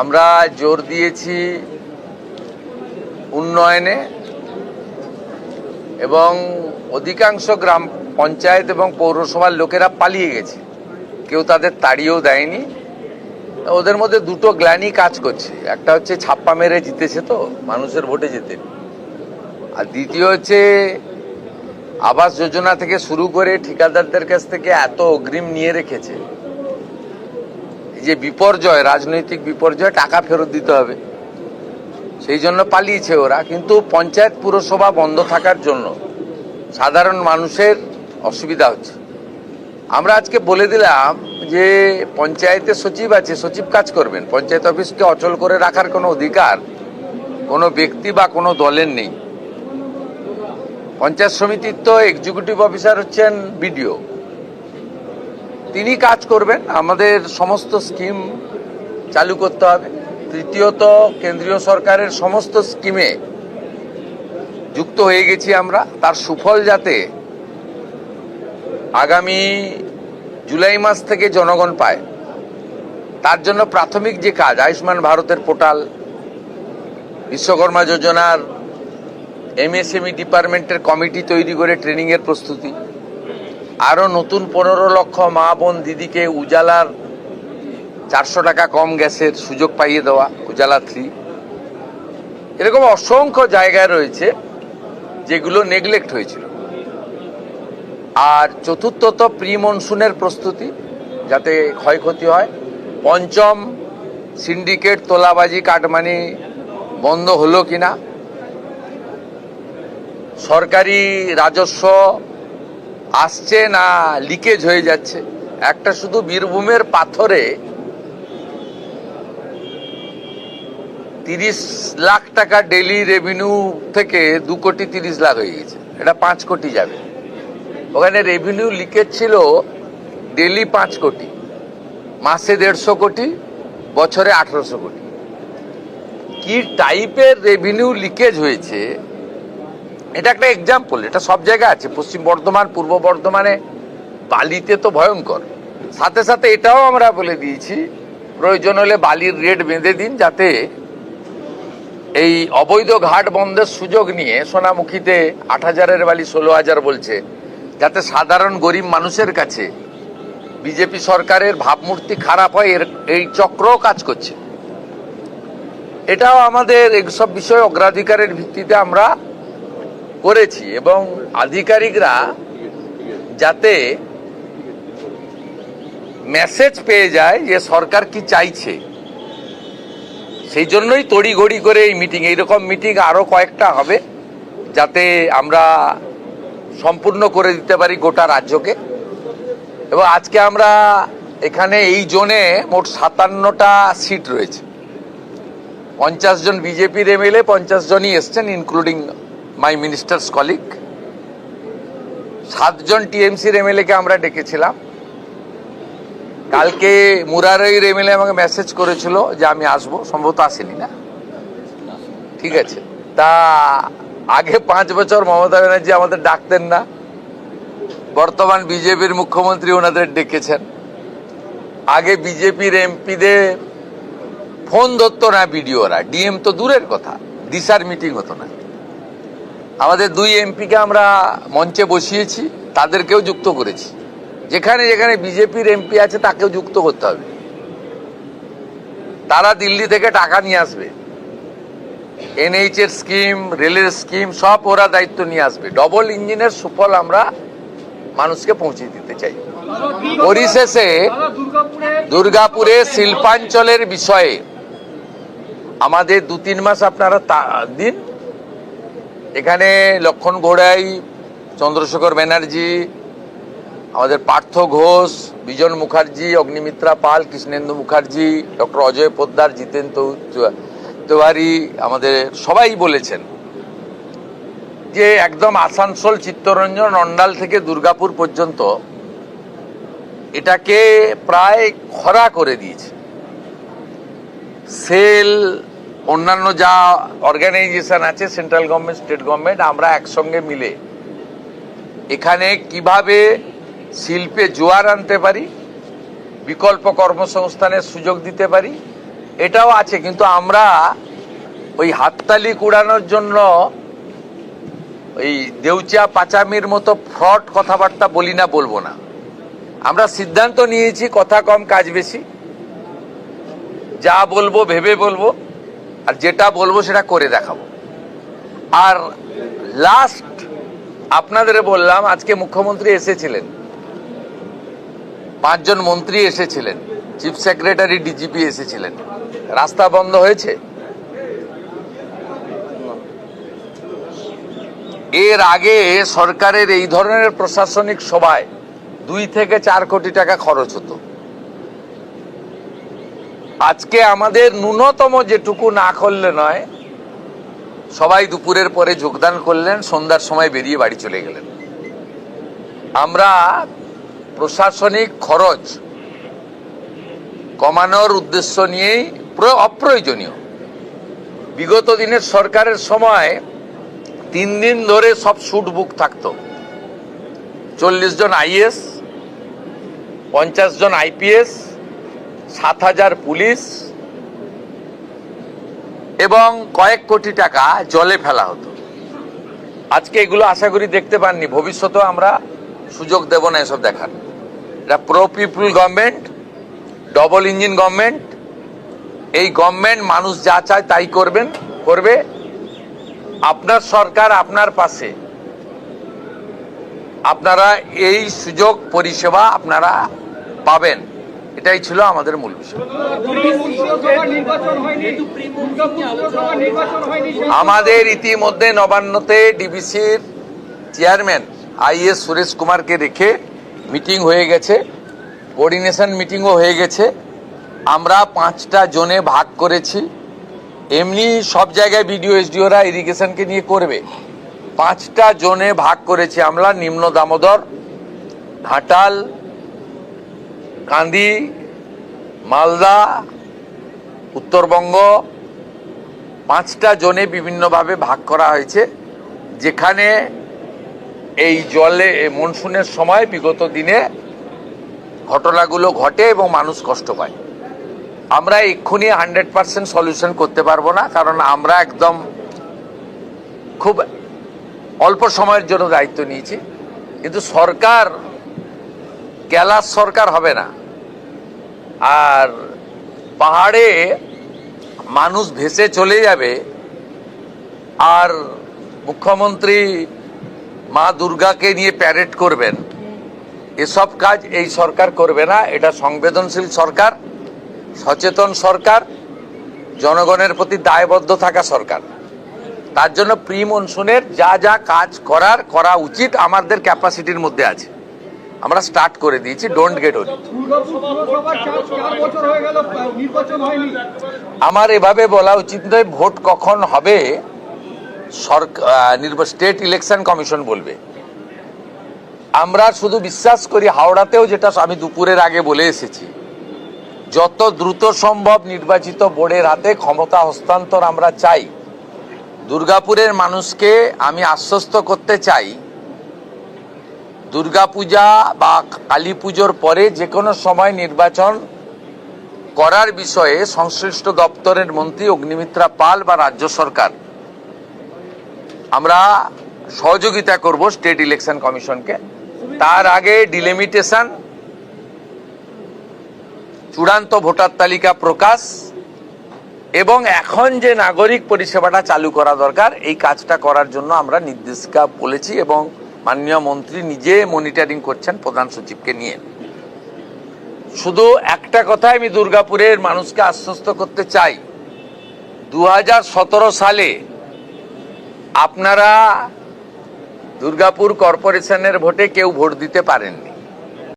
আমরা জোর দিয়েছি উন্নয়নে এবং অধিকাংশ গ্রাম পঞ্চায়েত এবং পৌরসভার লোকেরা পালিয়ে গেছে, কেউ তাদের তাড়িয়েও দেয়নি। ওদের মধ্যে দুটো গ্লানি কাজ করছে, একটা হচ্ছে ছাপ্পা মেরে জিতেছে তো মানুষের ভোটে যেতে, আর দ্বিতীয় হচ্ছে আবাস যোজনা থেকে শুরু করে ঠিকাদারদের কাছ থেকে এত অগ্রিম নিয়ে রেখেছে, এই যে বিপর্যয়, রাজনৈতিক বিপর্যয়, টাকা ফেরত দিতে হবে, সেই জন্য পালিয়েছে ওরা। কিন্তু পঞ্চায়েত পুরসভা বন্ধ থাকার জন্য সাধারণ মানুষের অসুবিধা হচ্ছে। আমরা আজকে বলে দিলাম যে পঞ্চায়েতে সচিব আছে, সচিব কাজ করবেন, পঞ্চায়েত অফিসকে অচল করে রাখার কোনো অধিকার কোনো ব্যক্তি বা কোনো দলের নেই। পঞ্চায়েত সমিতির তো এক্সিকিউটিভ অফিসার হচ্ছেন বিডিও, তিনি কাজ করবেন। আমাদের সমস্ত স্কিম চালু করতে হবে। তৃতীয়ত, কেন্দ্রীয় সরকারের সমস্ত স্কিমে যুক্ত হয়ে গেছি আমরা, তার সুফল যাতে আগামী জুলাই মাস থেকে জনগণ পায়, তার জন্য প্রাথমিক যে কাজ, আয়ুষ্মান ভারতের পোর্টাল, বিশ্বকর্মা যোজনার এমএসএমই ডিপার্টমেন্টের কমিটি তৈরি করে ট্রেনিংয়ের প্রস্তুতি, আরও নতুন 15 লক্ষ মা বোন দিদিকে উজালার 400 টাকা কম গ্যাসের সুযোগ পাইয়ে দেওয়া, উজালা 3। এরকম অসংখ্য জায়গায় রয়েছে যেগুলো নেগলেক্ট হয়েছিল। আর চতুর্থত, প্রি মনসুনের প্রস্তুতি যাতে ক্ষয়ক্ষতি হয়। পঞ্চম, সিন্ডিকেট, তোলাবাজি, কাটমানি বন্ধ হলো কিনা, সরকারি রাজস্ব আসছে না লিকেজ হয়ে যাচ্ছে। একটা শুধু বীরভূমের পাথরে 30 লাখ টাকা ডেইলি রেভিনিউ থেকে 2 কোটি 30 লাখ হয়ে গেছে, এটা 5 কোটি যাবে। ওখানে রেভিনিউ লিকেজ ছিল ডেইলি 5 কোটি, মাসে 150 কোটি, বছরে 1800 কোটি। কি টাইপের রেভিনিউ লিকেজ হয়েছে, এটা একটা এক্সাম্পল। এটা সব জায়গায় আছে, পশ্চিম বর্ধমান, পূর্ব বর্ধমানে, বালিতে তো ভয়ঙ্কর। সাথে সাথে এটাও আমরা বলে দিয়েছি, প্রয়োজন হলে বালির রেট বেঁধে দিন, যাতে এই অবৈধ ঘাট বন্ধের সুযোগ নিয়ে সোনামুখীতে 8,000-এর বালি 16,000 বলছে, যাতে সাধারণ গরিব মানুষের কাছে বিজেপি সরকারের ভাবমূর্তি খারাপ হয়, এই চক্রও কাজ করছে। এটাও আমাদের এইসব বিষয়ে অগ্রাধিকারের ভিত্তিতে আমরা করেছি, এবং আধিকারিকরা যাতে মেসেজ পেয়ে যায় যে সরকার কি চাইছে, সেই জন্যই তড়িঘড়ি করে এই মিটিং। এইরকম মিটিং আরো কয়েকটা হবে, যাতে আমরা সম্পূর্ণ করে দিতে পারি গোটা রাজ্যকে। এবং আজকে আমরা এখানে এই জোনে মোট 57টা সিট রয়েছে। 50 জন বিজেপির এমএলএ, 50 জনই এসছেন, ইনক্লুডিং মাই মিনিস্টার্স কলিগ। 7 জন টিএমসির এমএলএ কে আমরা ডেকেছিলাম। কালকে মুরারইর এমএলএ আমাকে মেসেজ করেছিল যে আমি আসবো, সম্ভবত আসেনি না, ঠিক আছে। তা আগে 5 বছর মমতা ব্যানার্জি আমাদের ডাকতেন না, বর্তমান বিজেপির মুখ্যমন্ত্রী ওনাদের ডেকেছেন। আগে বিজেপির এমপিদের ফোন ধরতো না বিডিওরা, ডিএম তো দূরের কথা, দিশার মিটিং হতো না। আমাদের 2 এমপিকে আমরা মঞ্চে বসিয়েছি, তাদেরকেও যুক্ত করেছি। যেখানে যেখানে বিজেপির এমপি আছে তাকেও যুক্ত করতে হবে। তারা দিল্লি থেকে টাকা নিয়ে আসবে, এনএইচ এর স্কিম, রেলের স্কিম, সব ওরা দায়িত্ব নিয়ে আসবে। ডবল ইঞ্জিনের সুফল আমরা মানুষকে পৌঁছে দিতে চাই। পরিশেষে দুর্গাপুরে শিল্পাঞ্চলের বিষয়ে আমাদের 2-3 মাস আপনারা দিন। এখানে লক্ষণ ঘোড়াই, চন্দ্রশেখর ব্যানার্জি, আমাদের পার্থ ঘোষ, বিজন মুখার্জি, অগ্নিমিত্রা পাল, কৃষ্ণেন্দু মুখার্জি, ডক্টর অজয় পোদ্দার, জিতেন তিওয়ারি, আমাদের সবাই বলেছেন যে একদম আসানসোল, চিত্তরঞ্জন, অন্ডাল থেকে দুর্গাপুর পর্যন্ত এটাকে প্রায় খরা করে দিয়েছে। সেল, অন্যান্য যা অর্গানাইজেশন আছে, সেন্ট্রাল গভর্নমেন্ট, স্টেট গভর্নমেন্ট, আমরা একসঙ্গে মিলে এখানে কিভাবে শিল্পে জোয়ার আনতে পারি, বিকল্প কর্মসংস্থানের সুযোগ দিতে পারি, এটাও আছে, কিন্তু আমরা ওই হাততালি কুড়ানোর জন্য ওই দেউচিয়া পাচামির মতো ফ্রড কথাবার্তা বলি না, বলবো না। আমরা সিদ্ধান্ত নিয়েছি কথা কম কাজ বেশি, যা বলবো ভেবে বলবো, আর যেটা বলবো সেটা করে দেখাবো। আর লাস্ট আপনাদের বললাম, আজকে মুখ্যমন্ত্রী এসেছিলেন, 5 জন মন্ত্রী এসেছিলেন, চিফ সেক্রেটারি ডিজিপি এসেছিলেন, রাস্তা বন্ধ হয়েছে? এর আগে সরকারের এই ধরনের প্রশাসনিক সভায় 2 থেকে 4 কোটি টাকা খরচ হতো। আজকে আমাদের ন্যূনতম যেটুকু না করলে নয়, সবাই দুপুরের পরে যোগদান করলেন, সন্ধ্যার সময় বেরিয়ে বাড়ি চলে গেলেন। আমরা প্রশাসনিক খরচ কমানোর উদ্দেশ্য নিয়েই অপ্রয়োজনীয়, বিগত দিনের সরকারের সময় 3 দিন ধরে সব শুট বুক থাকতো, 40 জন আইএস, 50 জন আইপিএস, 7,000 পুলিশ এবং কয়েক কোটি টাকা জলে ফেলা হতো। আজকে এগুলো আশা করি দেখতে পাননি, ভবিষ্যতেও আমরা সুযোগ দেব না এসব দেখার। এটা pro people government, double engine government. এই গভর্নমেন্ট মানুষ যা চায় তাই করবে। আপনার সরকার আপনার পাশে, আপনারা এই সুযোগ পরিষেবা আপনারা পাবেন, এটাই ছিল আমাদের মূল বিষয়। আমাদের ইতিমধ্যে নবান্নতে ডিবিসির চেয়ারম্যান আইএস সুরেশ কুমারকে রেখে মিটিং হয়ে গেছে, কোঅর্ডিনেশন মিটিংও হয়ে গেছে। আমরা 5টা জোনে ভাগ করেছি। এমনি সব জায়গায় বিডিও এসডিওরা ইরিগেশনকে নিয়ে করবে, 5টা জোনে ভাগ করেছি আমরা। নিম্ন দামোদর, ঘাটাল, কান্দি, মালদা, উত্তরবঙ্গ, 5টা জোনে বিভিন্নভাবে ভাগ করা হয়েছে, যেখানে এই জলে মনসুনের সময় বিগত দিনে ঘটনাগুলো ঘটে এবং মানুষ কষ্ট পায়। আমরা এক্ষুনি 100% সলিউশন করতে পারবো না, কারণ আমরা একদম খুব অল্প সময়ের জন্য দায়িত্ব নিয়েছি। কিন্তু সরকার ক্যালাস সরকার হবে না, আর পাহাড়ে মানুষ ভেসে চলে যাবে, আর মুখ্যমন্ত্রী মা দুর্গাকে নিয়ে প্যারেড করবেন, এসব কাজ এই সরকার করবে না। এটা সংবেদনশীল সরকার, সচেতন সরকার, জনগণের প্রতি দায়বদ্ধ থাকা সরকার। তার জন্য প্রি মনসুনের যা যা কাজ করা উচিত আমাদের ক্যাপাসিটির মধ্যে আছে, আমরা স্টার্ট করে দিয়েছি। ডোন্ট গেট ওরি। আমার এভাবে বলা উচিত নয়, ভোট কখন হবে স্টেট ইলেকশন কমিশন বলবে। আমরা শুধু বিশ্বাস করি, হাওড়াতেও যেটা আমি দুপুরের আগে বলে এসেছি, যত দ্রুত সম্ভব নির্বাচিত বোর্ডের হাতে ক্ষমতা হস্তান্তর আমরা চাই। দুর্গাপুরের মানুষকে আমি আশ্বস্ত করতে চাই, দুর্গাপূজা বা কালী পুজোর পরে যে কোনো সময় নির্বাচন করার বিষয়ে সংশ্লিষ্ট দপ্তরের মন্ত্রী অগ্নিমিত্রা পাল বা রাজ্য সরকার, আমরা সহযোগিতা করব স্টেট ইলেকশন কমিশনকে। তার আগে ডিলিমিটেশন, চূড়ান্ত ভোটার তালিকা প্রকাশ এবং এখন যে নাগরিক পরিষেবাটা চালু করা দরকার, এই কাজটা করার জন্য আমরা নির্দেশিকা বলেছি এবং মাননীয় মন্ত্রী নিজে মনিটরিং করছেন প্রধান সচিবকে নিয়ে। শুধু একটা কথাই আমি দুর্গাপুরের মানুষকে আশ্বস্ত করতে চাই, 2017 সালে আপনারা দুর্গাপুর কর্পোরেশনের ভোটে কেউ ভোট দিতে পারেননি।